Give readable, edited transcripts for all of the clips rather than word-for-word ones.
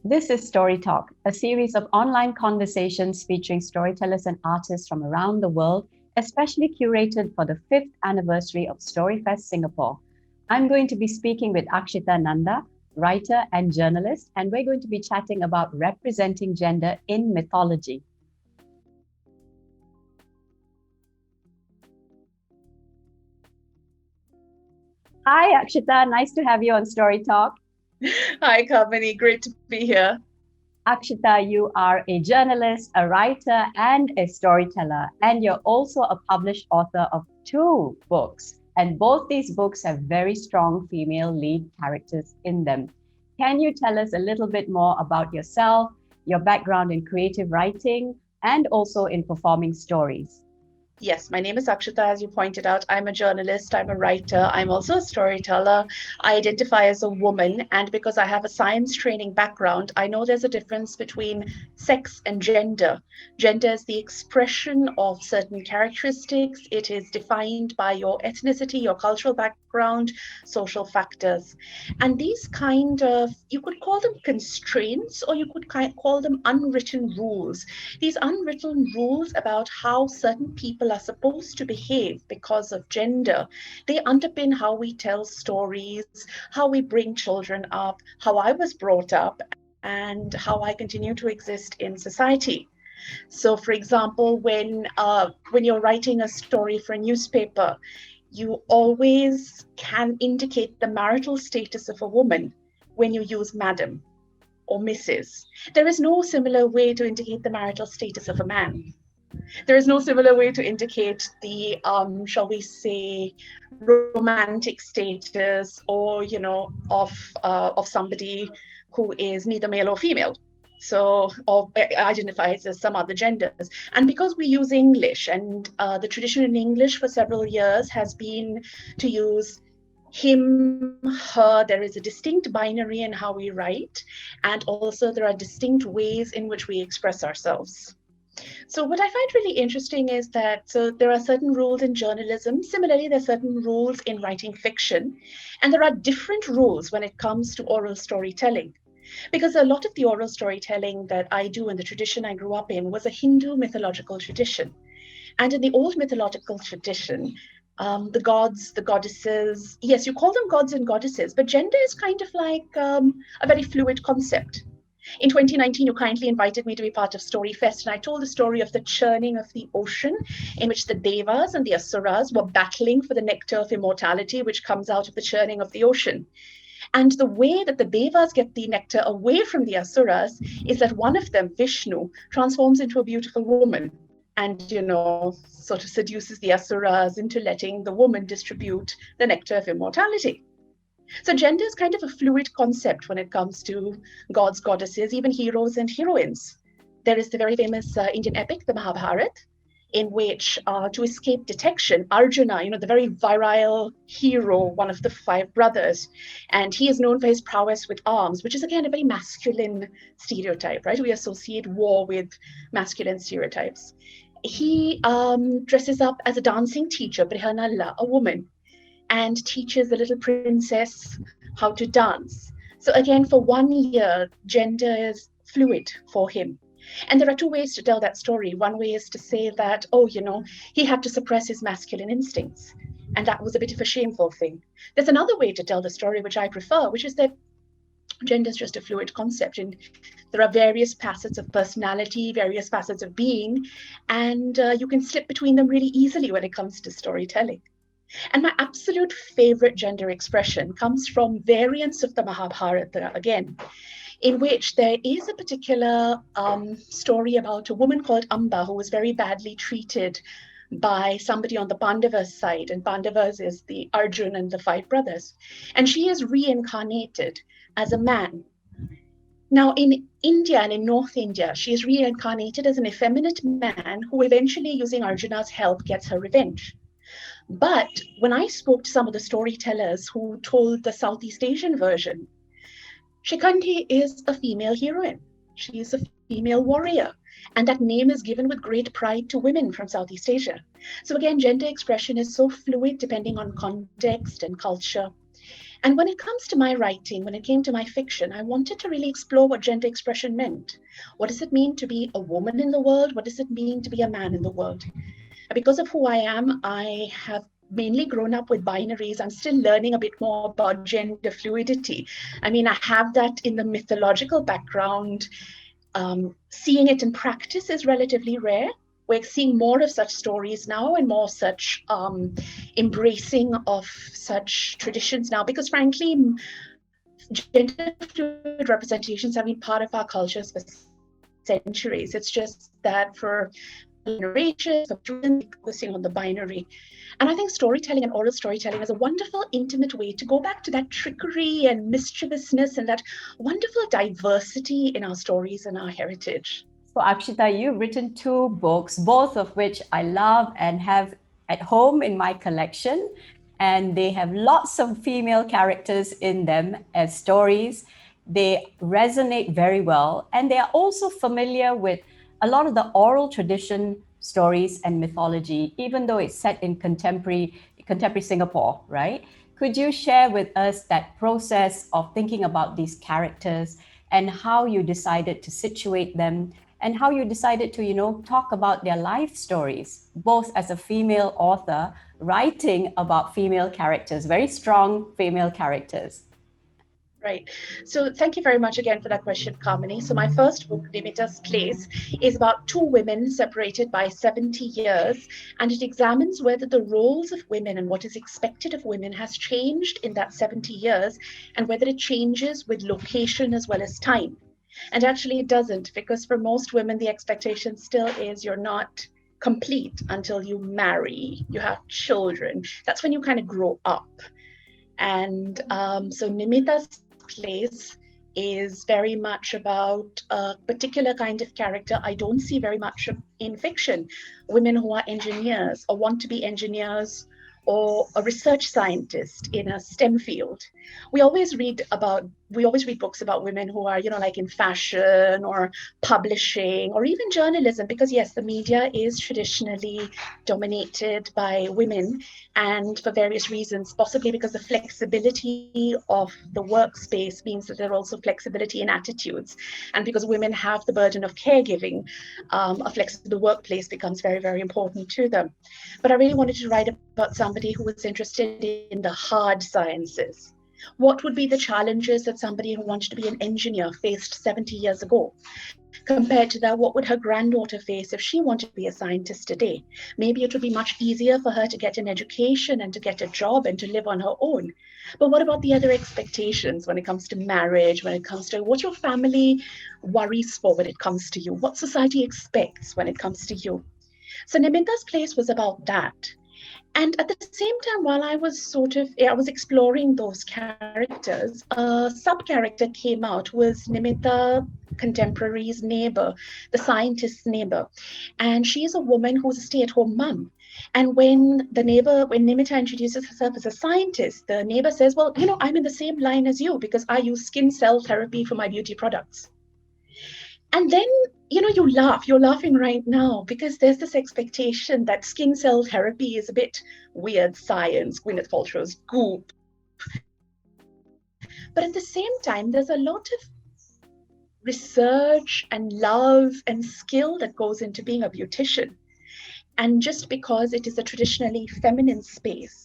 This is Story Talk, a series of online conversations featuring storytellers and artists from around the world, especially curated for the 5th anniversary of StoryFest Singapore. I'm going to be speaking with Akshita Nanda, writer and journalist, and we're going to be chatting about representing gender in mythology. Hi, Akshita. Nice to have you on Story Talk. Hi, Kamini. Great to be here. Akshita, you are a journalist, a writer, and a storyteller, and you're also a published author of 2 books. And both these books have very strong female lead characters in them. Can you tell us a little bit more about yourself, your background in creative writing, and also in performing stories? Yes, my name is Akshita. As you pointed out, I'm a journalist, I'm a writer, I'm also a storyteller. I identify as a woman, and because I have a science training background, I know there's a difference between sex and gender. Gender is the expression of certain characteristics, it is defined by your ethnicity, your cultural background, social factors. And these you could call them constraints, or you could call them unwritten rules. These unwritten rules about how certain people are supposed to behave because of gender, they underpin how we tell stories, how we bring children up, how I was brought up, and how I continue to exist in society. So, for example, when you're writing a story for a newspaper, you always can indicate the marital status of a woman when you use madam or Mrs. There is no similar way to indicate the marital status of a man. There is no similar way to indicate the, shall we say, romantic status or, of somebody who is neither male or female. So, or identifies as some other genders. And because we use English, and the tradition in English for several years has been to use him, her, there is a distinct binary in how we write, and also there are distinct ways in which we express ourselves. So what I find really interesting is that there are certain rules in journalism. Similarly, there are certain rules in writing fiction, and there are different rules when it comes to oral storytelling. Because a lot of the oral storytelling that I do in the tradition I grew up in was a Hindu mythological tradition. And in the old mythological tradition, the gods, the goddesses, yes, you call them gods and goddesses, but gender is kind of like a very fluid concept. In 2019, you kindly invited me to be part of StoryFest, and I told the story of the churning of the ocean, in which the Devas and the Asuras were battling for the nectar of immortality, which comes out of the churning of the ocean. And the way that the Devas get the nectar away from the Asuras is that one of them, Vishnu, transforms into a beautiful woman and, sort of seduces the Asuras into letting the woman distribute the nectar of immortality. So gender is kind of a fluid concept when it comes to gods, goddesses, even heroes and heroines. There is the very famous Indian epic, the Mahabharata, in which, to escape detection, Arjuna, the very virile hero, one of the 5 brothers, and he is known for his prowess with arms, which is again a very masculine stereotype, right? We associate war with masculine stereotypes. He dresses up as a dancing teacher, Brihanalla, a woman, and teaches the little princess how to dance. So again, for 1 year, gender is fluid for him. And there are 2 ways to tell that story. One way is to say that, he had to suppress his masculine instincts, and that was a bit of a shameful thing. There's another way to tell the story, which I prefer, which is that gender is just a fluid concept, and there are various facets of personality, various facets of being, and you can slip between them really easily when it comes to storytelling. And my absolute favorite gender expression comes from variants of the Mahabharata again, in which there is a particular story about a woman called Amba who was very badly treated by somebody on the Pandavas side, and Pandavas is the Arjun and the 5 brothers. And she is reincarnated as a man. Now, in India and in North India, she is reincarnated as an effeminate man who eventually, using Arjuna's help, gets her revenge. But when I spoke to some of the storytellers who told the Southeast Asian version, Shikhandi is a female heroine. She is a female warrior. And that name is given with great pride to women from Southeast Asia. So again, gender expression is so fluid depending on context and culture. And when it comes to my writing, when it came to my fiction, I wanted to really explore what gender expression meant. What does it mean to be a woman in the world? What does it mean to be a man in the world? Because of who I am, I have mainly grown up with binaries. I'm still learning a bit more about gender fluidity. I mean, I have that in the mythological background. Seeing it in practice is relatively rare. We're seeing more of such stories now and more such embracing of such traditions now, because frankly, gender fluid representations have been part of our cultures for centuries. It's just that for generations of focusing on the binary. And I think storytelling and oral storytelling is a wonderful, intimate way to go back to that trickery and mischievousness and that wonderful diversity in our stories and our heritage. So, Akshita, you've written 2 books, both of which I love and have at home in my collection. And they have lots of female characters in them as stories. They resonate very well. And they are also familiar with a lot of the oral tradition stories and mythology, even though it's set in contemporary Singapore, right? Could you share with us that process of thinking about these characters and how you decided to situate them and how you decided to, talk about their life stories, both as a female author writing about female characters, very strong female characters? Right. So thank you very much again for that question, Kamini. So my first book, Nimita's Place, is about 2 women separated by 70 years, and it examines whether the roles of women and what is expected of women has changed in that 70 years, and whether it changes with location as well as time. And actually it doesn't, because for most women, the expectation still is you're not complete until you marry, you have children. That's when you kind of grow up. And so Nimita's Place is very much about a particular kind of character I don't see very much in fiction. Women who are engineers or want to be engineers, or a research scientist in a STEM field. We always read books about women who are, like in fashion or publishing or even journalism, because yes, the media is traditionally dominated by women, and for various reasons, possibly because the flexibility of the workspace means that there are also flexibility in attitudes. And because women have the burden of caregiving, a flexible workplace becomes very, very important to them. But I really wanted to write about somebody who was interested in the hard sciences. What would be the challenges that somebody who wanted to be an engineer faced 70 years ago? Compared to that, what would her granddaughter face if she wanted to be a scientist today? Maybe it would be much easier for her to get an education and to get a job and to live on her own. But what about the other expectations when it comes to marriage, when it comes to what your family worries for when it comes to you, what society expects when it comes to you? So Nimita's Place was about that. And at the same time, while I was exploring those characters, a sub-character came out, was Nimita contemporary's neighbor, the scientist's neighbor. And she is a woman who's a stay-at-home mom. And when Nimita introduces herself as a scientist, the neighbor says, well, I'm in the same line as you because I use skin cell therapy for my beauty products. And then, you laugh. You're laughing right now because there's this expectation that skin cell therapy is a bit weird science, Gwyneth Paltrow's goop. But at the same time, there's a lot of research and love and skill that goes into being a beautician. And just because it is a traditionally feminine space,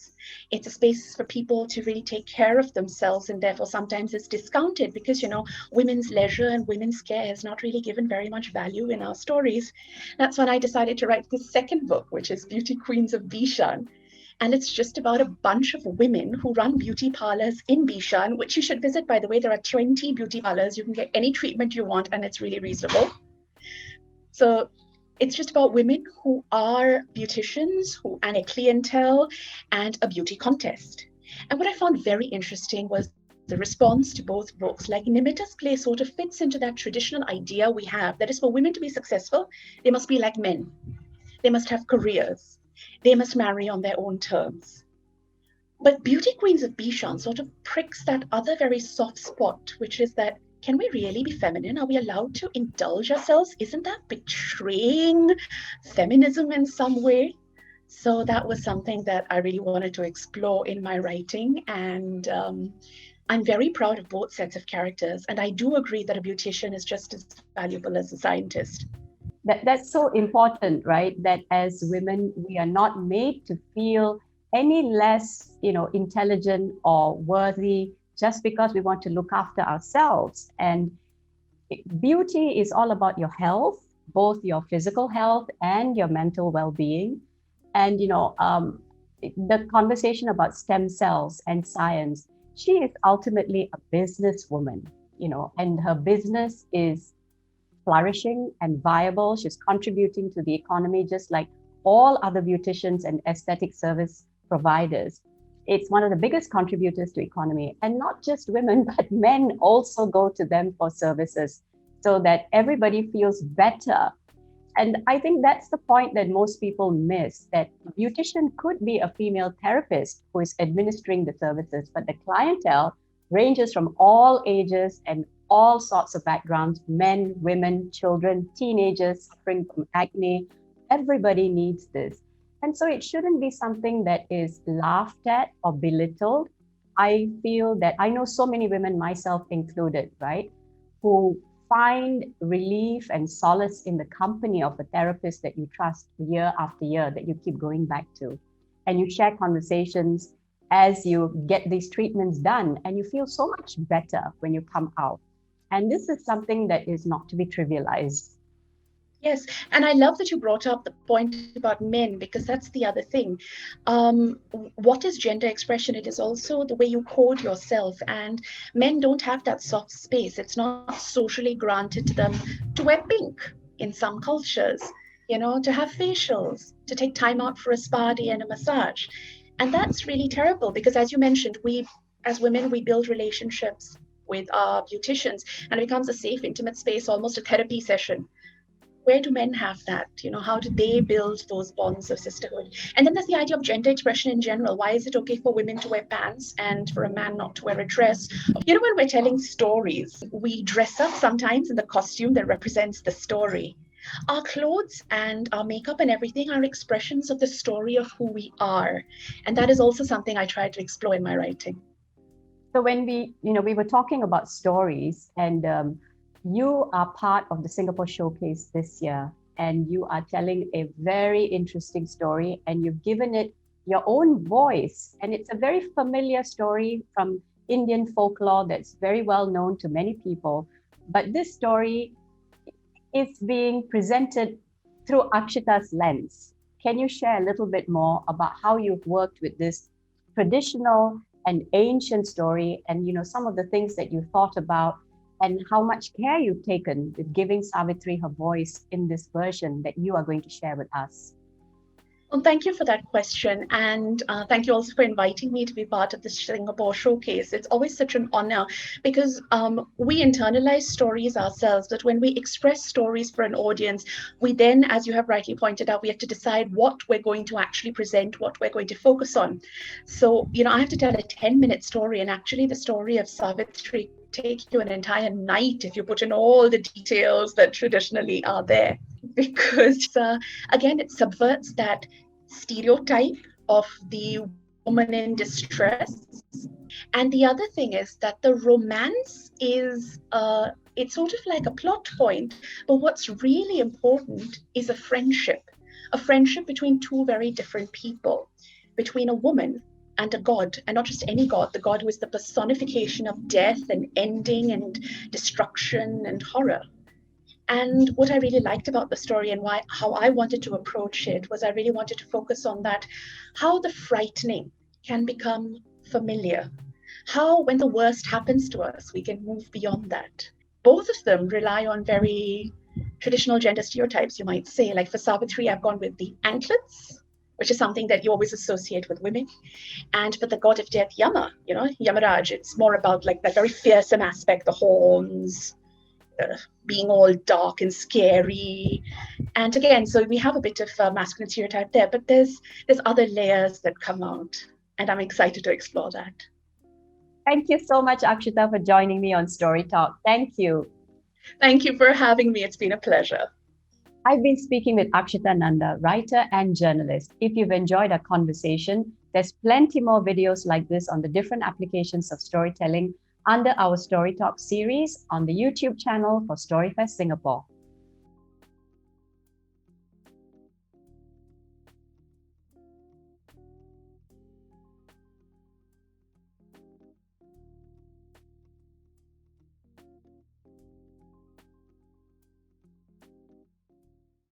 it's a space for people to really take care of themselves, and therefore sometimes it's discounted because, women's leisure and women's care is not really given very much value in our stories. That's when I decided to write this second book, which is Beauty Queens of Bishan. And it's just about a bunch of women who run beauty parlors in Bishan, which you should visit, by the way. There are 20 beauty parlors. You can get any treatment you want, and it's really reasonable. So it's just about women who are beauticians, and a clientele, and a beauty contest. And what I found very interesting was the response to both books. Like Nimita's Place sort of fits into that traditional idea we have, that is, for women to be successful, they must be like men. They must have careers. They must marry on their own terms. But Beauty Queens of Bishan sort of pricks that other very soft spot, which is that, can we really be feminine? Are we allowed to indulge ourselves? Isn't that betraying feminism in some way? So that was something that I really wanted to explore in my writing. And I'm very proud of both sets of characters. And I do agree that a beautician is just as valuable as a scientist. That's so important, right? That as women, we are not made to feel any less, intelligent or worthy just because we want to look after ourselves. And beauty is all about your health, both your physical health and your mental well-being. And the conversation about stem cells and science, she is ultimately a businesswoman, and her business is flourishing and viable. She's contributing to the economy just like all other beauticians and aesthetic service providers. It's one of the biggest contributors to economy, and not just women, but men also go to them for services so that everybody feels better. And I think that's the point that most people miss, that a beautician could be a female therapist who is administering the services, but the clientele ranges from all ages and all sorts of backgrounds: men, women, children, teenagers suffering from acne. Everybody needs this. And so it shouldn't be something that is laughed at or belittled. I feel that I know so many women, myself included, right, who find relief and solace in the company of a therapist that you trust year after year, that you keep going back to. And you share conversations as you get these treatments done, and you feel so much better when you come out. And this is something that is not to be trivialized. Yes, and I love that you brought up the point about men, because that's the other thing. What is gender expression? It is also the way you code yourself, and men don't have that soft space. It's not socially granted to them to wear pink in some cultures, to have facials, to take time out for a spa day and a massage. And that's really terrible because, as you mentioned, we as women, we build relationships with our beauticians, and it becomes a safe, intimate space, almost a therapy session. Where do men have that? How do they build those bonds of sisterhood? And then there's the idea of gender expression in general. Why is it okay for women to wear pants and for a man not to wear a dress? When we're telling stories, we dress up sometimes in the costume that represents the story. Our clothes and our makeup and everything are expressions of the story of who we are. And that is also something I try to explore in my writing. So when we were talking about stories, and you are part of the Singapore Showcase this year, and you are telling a very interesting story, and you've given it your own voice. And it's a very familiar story from Indian folklore that's very well known to many people. But this story is being presented through Akshita's lens. Can you share a little bit more about how you've worked with this traditional and ancient story, and some of the things that you thought about, and how much care you've taken with giving Savitri her voice in this version that you are going to share with us? Well, thank you for that question. And thank you also for inviting me to be part of the Singapore Showcase. It's always such an honor because we internalize stories ourselves, but when we express stories for an audience, we then, as you have rightly pointed out, we have to decide what we're going to actually present, what we're going to focus on. So, I have to tell a 10-minute story, and actually the story of Savitri take you an entire night if you put in all the details that traditionally are there, because again, it subverts that stereotype of the woman in distress. And the other thing is that the romance is it's sort of like a plot point, but what's really important is a friendship between two very different people, between a woman and a god, and not just any god, the god who is the personification of death and ending and destruction and horror. And what I really liked about the story and how I wanted to approach it was I really wanted to focus on that, how the frightening can become familiar, how when the worst happens to us, we can move beyond that. Both of them rely on very traditional gender stereotypes, you might say. Like for Savitri, I've gone with the antlets, which is something that you always associate with women. And for the god of death, Yama, Yamaraj, it's more about like that very fearsome aspect, the horns, being all dark and scary. And again, so we have a bit of masculine stereotype there, but there's other layers that come out, and I'm excited to explore that. Thank you so much, Akshita, for joining me on Story Talk. Thank you. Thank you for having me. It's been a pleasure. I've been speaking with Akshita Nanda, writer and journalist. If you've enjoyed our conversation, there's plenty more videos like this on the different applications of storytelling under our Story Talk series on the YouTube channel for StoryFest Singapore.